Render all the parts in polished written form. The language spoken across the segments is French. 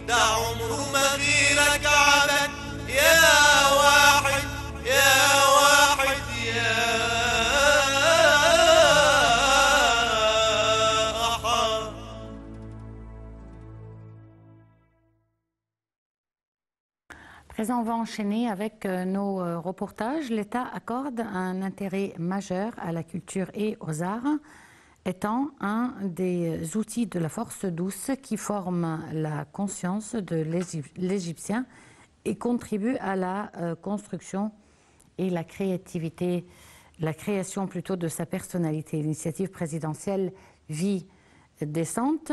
ده عمره ما غيرك عمل يا واحد يا واحد يا أحد. À présent, on va enchaîner avec nos reportages. L'État accorde un intérêt majeur à la culture et aux arts, étant un des outils de la force douce qui forme la conscience de l'Égyptien et contribue à la construction et la créativité, la création plutôt de sa personnalité. L'initiative présidentielle Vie décente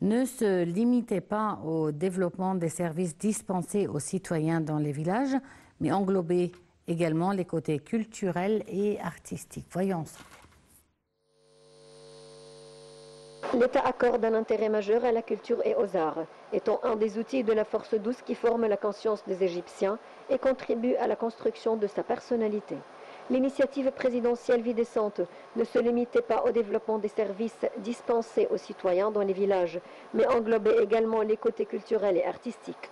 ne se limitait pas au développement des services dispensés aux citoyens dans les villages, mais englobait également les côtés culturels et artistiques. Voyons ça. L'État accorde un intérêt majeur à la culture et aux arts, étant un des outils de la force douce qui forme la conscience des Égyptiens et contribue à la construction de sa personnalité. L'initiative présidentielle Vie décente ne se limitait pas au développement des services dispensés aux citoyens dans les villages, mais englobait également les côtés culturels et artistiques.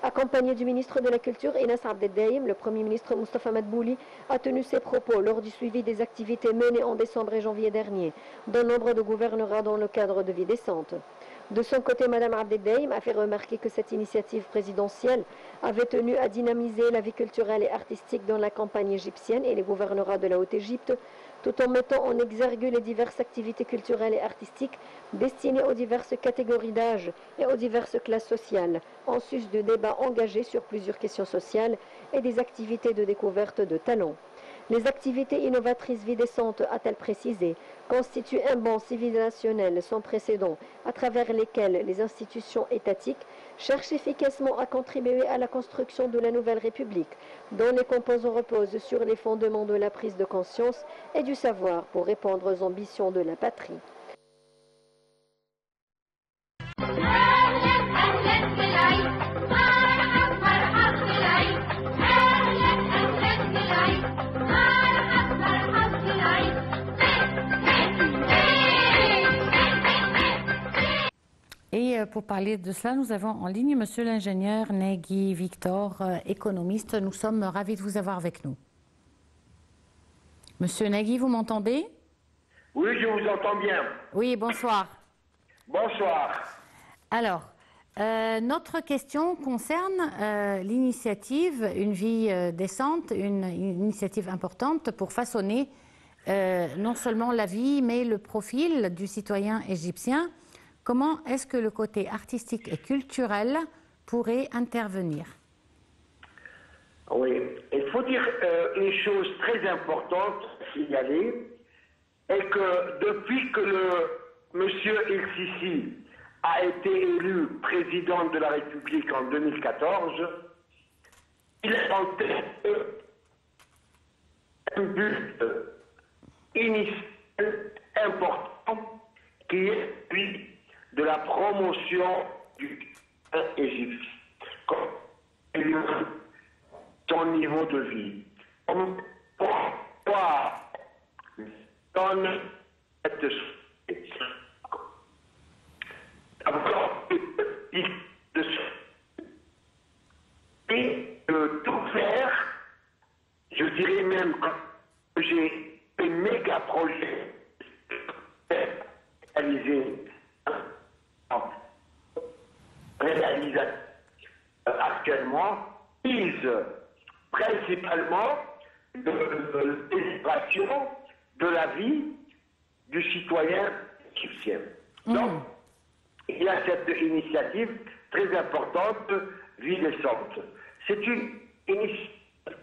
Accompagné du ministre de la Culture, Inès Abdeldaïm, le Premier ministre Moustapha Madbouli a tenu ses propos lors du suivi des activités menées en décembre et janvier dernier dans nombre de gouvernorats dans le cadre de Vie décente. De son côté, Mme Abdeldaïm a fait remarquer que cette initiative présidentielle avait tenu à dynamiser la vie culturelle et artistique dans la campagne égyptienne et les gouvernorats de la Haute-Égypte, tout en mettant en exergue les diverses activités culturelles et artistiques destinées aux diverses catégories d'âge et aux diverses classes sociales, en sus de débats engagés sur plusieurs questions sociales et des activités de découverte de talents. Les activités innovatrices Vie décente, a-t-elle précisé, constituent un bond civilisationnel sans précédent à travers lesquels les institutions étatiques cherchent efficacement à contribuer à la construction de la nouvelle République, dont les composants reposent sur les fondements de la prise de conscience et du savoir pour répondre aux ambitions de la patrie. Et pour parler de cela, nous avons en ligne monsieur l'ingénieur Nagui Victor, économiste. Nous sommes ravis de vous avoir avec nous. Monsieur Nagui, vous m'entendez? Oui, je vous entends bien. Oui, bonsoir. Bonsoir. Alors, notre question concerne l'initiative Une vie décente, une initiative importante pour façonner non seulement la vie, mais le profil du citoyen égyptien. Comment est-ce que le côté artistique et culturel pourrait intervenir? Oui, il faut dire une chose très importante à signaler, est que depuis que le monsieur El-Sisi a été élu président de la République en 2014, il a en tête un but initial important qui est celui de la promotion du égyptien, son niveau de vie. Pourquoi donne cette et de tout faire, je dirais même que j'ai un méga projet réalisé actuellement, vise principalement l'illustration de la vie du citoyen égyptien. Donc, il y a cette initiative très importante, Vie décente. C'est une initiative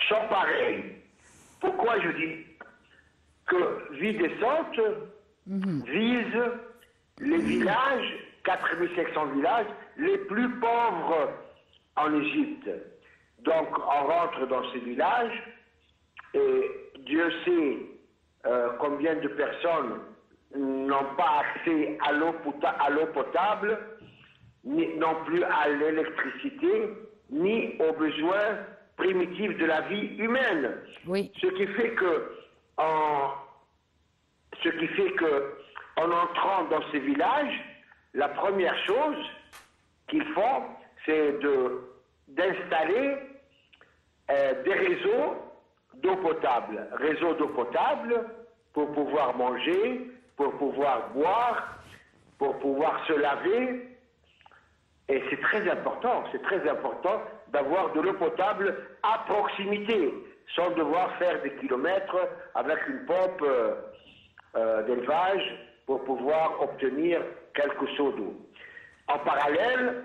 sans pareil. Pourquoi je dis que Vie décente vise les villages, 4500 villages, les plus pauvres en Égypte. Donc, on rentre dans ces villages et Dieu sait combien de personnes n'ont pas accès à l'eau potable, ni non plus à l'électricité, ni aux besoins primitifs de la vie humaine. Oui. Ce qui fait que, en entrant dans ces villages, la première chose qu'ils font, c'est d'installer des réseaux d'eau potable. Réseaux d'eau potable pour pouvoir manger, pour pouvoir boire, pour pouvoir se laver. Et c'est très important d'avoir de l'eau potable à proximité, sans devoir faire des kilomètres avec une pompe d'élevage pour pouvoir obtenir quelques seaux d'eau. En parallèle,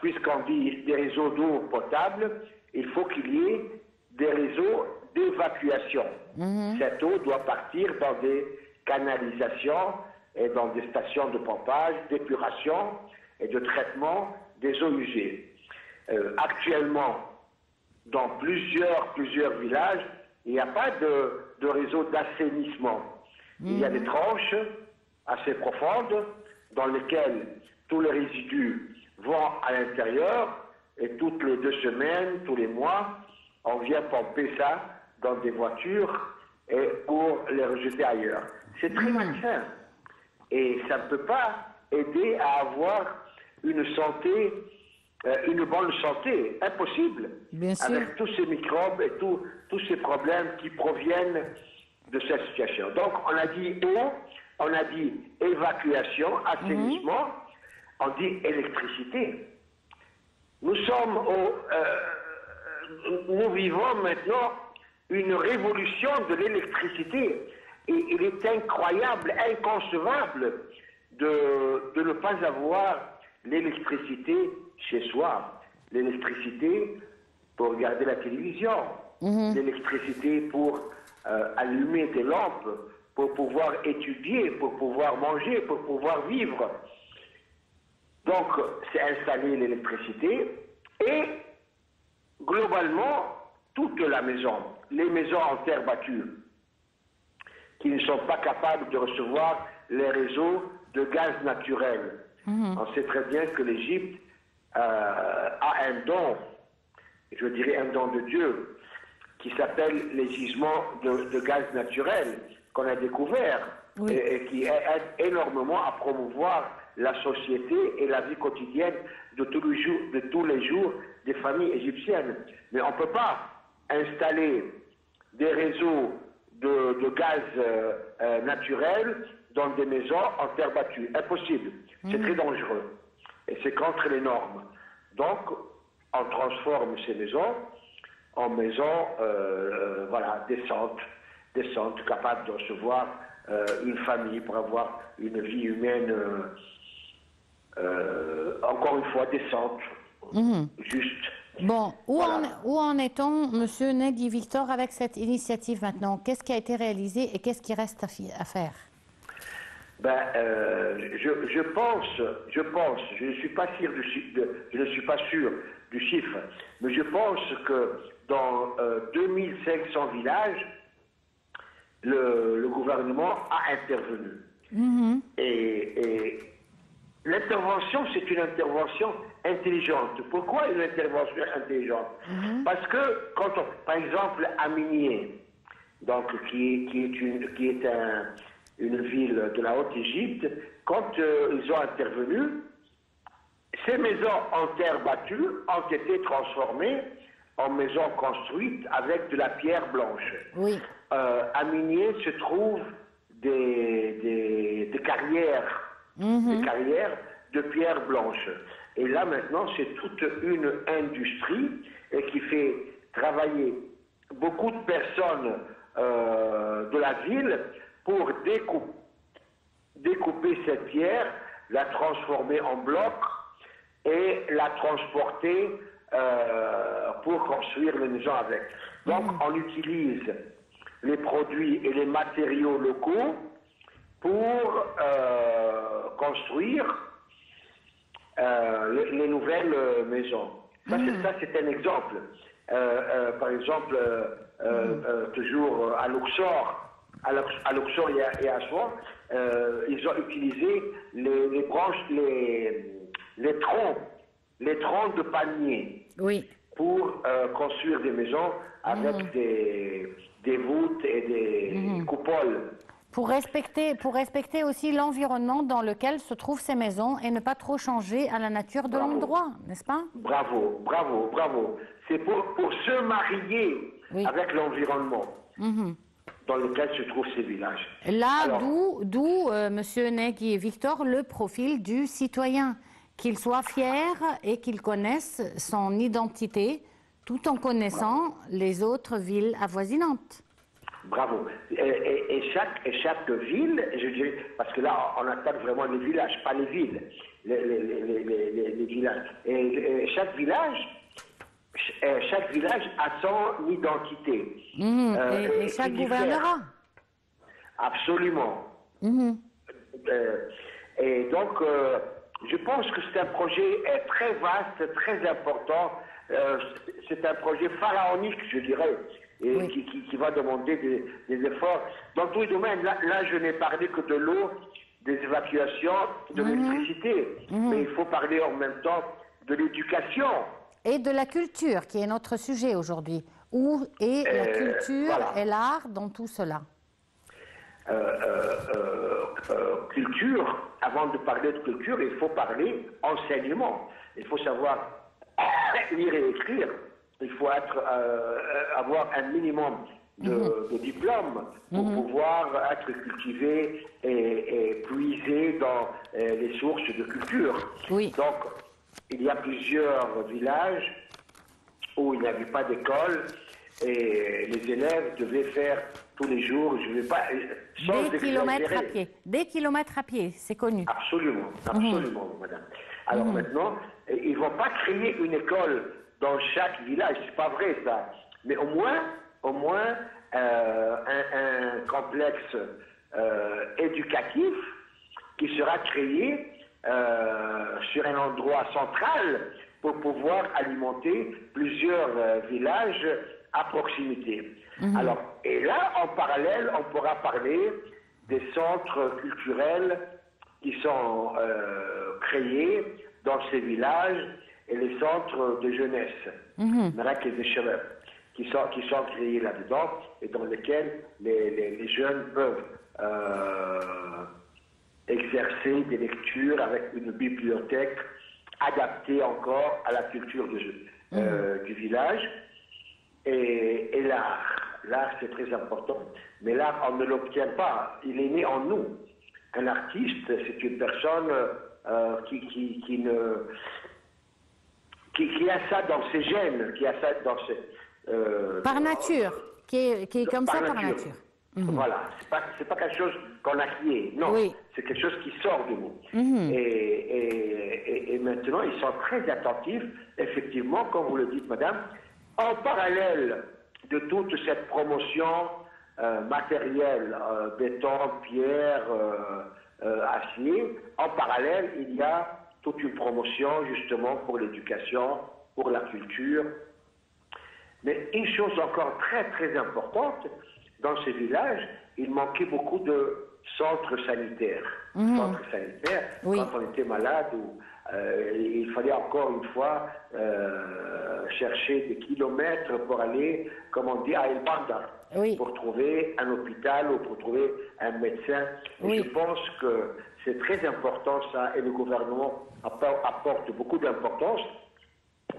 puisqu'on dit des réseaux d'eau potable, il faut qu'il y ait des réseaux d'évacuation. Cette eau doit partir dans des canalisations et dans des stations de pompage, d'épuration et de traitement des eaux usées. Actuellement, dans plusieurs villages, il n'y a pas de réseau d'assainissement. Il y a des tranches assez profondes dans lesquelles tous les résidus vont à l'intérieur et toutes les 2 semaines, tous les mois, on vient pomper ça dans des voitures et pour les rejeter ailleurs. C'est très malsain et ça ne peut pas aider à avoir une santé, une bonne santé, impossible. Bien sûr. Avec tous ces microbes et tous ces problèmes qui proviennent de cette situation. Donc on a dit eau, on a dit évacuation, assainissement, on dit électricité. Nous vivons maintenant une révolution de l'électricité et il est incroyable, inconcevable de ne pas avoir l'électricité chez soi. L'électricité pour regarder la télévision, l'électricité pour allumer des lampes, pour pouvoir étudier, pour pouvoir manger, pour pouvoir vivre. Donc, c'est installer l'électricité et, globalement, toute la maison, les maisons en terre battue, qui ne sont pas capables de recevoir les réseaux de gaz naturel. On sait très bien que l'Égypte a un don, je dirais un don de Dieu, qui s'appelle les gisements de gaz naturel qu'on a découvert et qui aide énormément à promouvoir la société et la vie quotidienne de tous les jours des familles égyptiennes. Mais on ne peut pas installer des réseaux de gaz naturel dans des maisons en terre battue. Impossible. C'est très dangereux. Et c'est contre les normes. Donc, on transforme ces maisons en maisons décentes, capables de recevoir une famille pour avoir une vie humaine encore une fois décente, juste. Bon, où en est-on, Monsieur Negui Victor, avec cette initiative maintenant? Qu'est-ce qui a été réalisé et qu'est-ce qui reste à faire? Je pense, je ne suis pas sûr du chiffre, mais je pense que dans 2500 villages, le gouvernement a intervenu. Et l'intervention, c'est une intervention intelligente. Pourquoi une intervention intelligente? Parce que quand par exemple, à Minier, donc qui est une ville de la Haute-Égypte, quand ils ont intervenu, ces maisons en terre battue ont été transformées en maisons construites avec de la pierre blanche. Oui. À Minier se trouvent des carrières, des carrières de pierre blanche. Et là maintenant, c'est toute une industrie et qui fait travailler beaucoup de personnes de la ville pour découper cette pierre, la transformer en blocs et la transporter pour construire les maisons avec. Donc on utilise les produits et les matériaux locaux pour construire les nouvelles maisons. Ça c'est un exemple. Par exemple, toujours à Luxor, et à Aswan, ils ont utilisé les branches, les troncs de palmiers pour construire des maisons avec des voûtes et des coupoles. Pour respecter aussi l'environnement dans lequel se trouvent ces maisons et ne pas trop changer à la nature de l'endroit, n'est-ce pas? Bravo, bravo, bravo. C'est pour se marier avec l'environnement dans lequel se trouvent ces villages. Là, d'où Monsieur Negui et Victor, le profil du citoyen. Qu'il soit fier et qu'il connaisse son identité tout en connaissant les autres villes avoisinantes. Bravo. Et chaque ville, je dirais, parce que là, on attaque vraiment les villages, pas les villes, les villages. Et chaque village a son identité. Et chaque gouvernerat. Absolument. Et donc, je pense que c'est un projet très vaste, très important. C'est un projet pharaonique, je dirais, et qui va demander des efforts dans tous les domaines. Là, je n'ai parlé que de l'eau, des évacuations, de l'électricité, mais il faut parler en même temps de l'éducation. Et de la culture, qui est notre sujet aujourd'hui. Où est la culture et l'art dans tout cela? Culture, avant de parler de culture, il faut parler enseignement. Il faut savoir lire et écrire. Il faut avoir un minimum de diplômes pour pouvoir être cultivé et puiser dans les sources de culture. Donc, il y a plusieurs villages où il n'y avait pas d'école et les élèves devaient faire tous les jours, je ne vais pas... Des kilomètres à pied. Des kilomètres à pied, c'est connu. Absolument, absolument, madame. Alors maintenant, ils ne vont pas créer une école dans chaque village, c'est pas vrai ça. Mais au moins un complexe éducatif qui sera créé sur un endroit central pour pouvoir alimenter plusieurs villages à proximité. Alors, et là, en parallèle, on pourra parler des centres culturels qui sont créés dans ces villages et les centres de jeunesse, Marak et Shabab, qui sont créés là-dedans et dans lesquels les jeunes peuvent exercer des lectures avec une bibliothèque adaptée encore à la culture du village. Et l'art. L'art, c'est très important. Mais l'art, on ne l'obtient pas. Il est né en nous. Un artiste, c'est une personne qui a ça dans ses gènes, qui a ça dans ses... par nature, qui est comme ça par nature. Voilà, c'est pas quelque chose qu'on a créé, non, c'est quelque chose qui sort de nous. Et maintenant, ils sont très attentifs, effectivement, comme vous le dites, madame, en parallèle de toute cette promotion matérielle, béton, pierre, acier, en parallèle, il y a toute une promotion justement pour l'éducation, pour la culture. Mais une chose encore très très importante, dans ces villages, il manquait beaucoup de centres sanitaires. Centres sanitaires, quand on était malade, il fallait encore une fois chercher des kilomètres pour aller, comme on dit, à El Bandar, pour trouver un hôpital ou pour trouver un médecin. Et je pense que c'est très important ça, et le gouvernement apporte beaucoup d'importance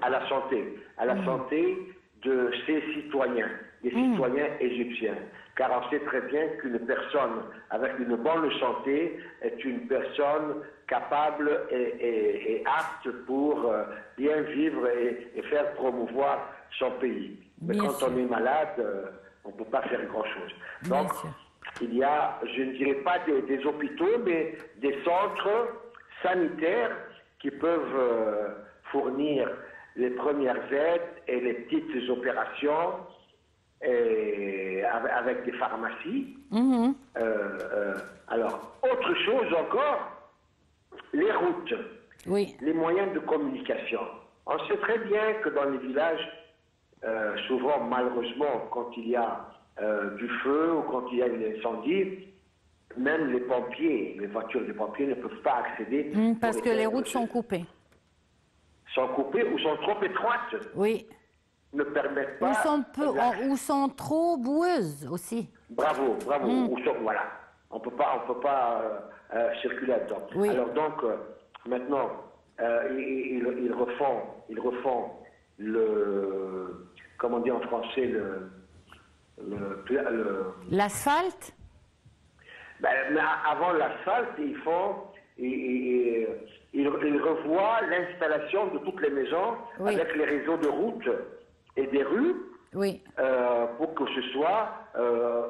à la santé de ses citoyens, des citoyens égyptiens. Car on sait très bien qu'une personne avec une bonne santé est une personne capable et apte pour bien vivre et faire promouvoir son pays. Mais quand on est malade, on ne peut pas faire grand-chose. Donc, il y a, je ne dirais pas des hôpitaux, mais des centres sanitaires qui peuvent fournir les premières aides et les petites opérations et avec des pharmacies. Alors, autre chose encore, les routes, les moyens de communication. On sait très bien que dans les villages, souvent, malheureusement, quand il y a du feu ou quand il y a un incendie, même les pompiers, les voitures des pompiers ne peuvent pas accéder. Parce que les routes sont coupées. Sont coupées ou sont trop étroites. Ne permettent pas... Ou sont trop boueuses aussi. Bravo. Voilà. on peut pas circuler là-dedans. Oui. Alors donc, maintenant, ils refont le, comment dire en français, L'asphalte? ben, mais avant l'asphalte, ils revoient l'installation de toutes les maisons Oui. avec les réseaux de routes et des rues Oui. pour que ce soit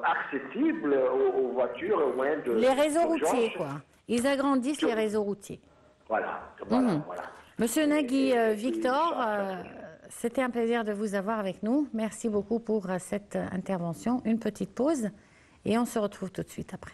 accessible aux voitures, aux moyens de Les réseaux d'urgence. routiers, quoi. Ils agrandissent les réseaux routiers. Voilà. Monsieur Nagui Et Victor, ça, c'était un plaisir de vous avoir avec nous. Merci beaucoup pour cette intervention. Une petite pause et on se retrouve tout de suite après.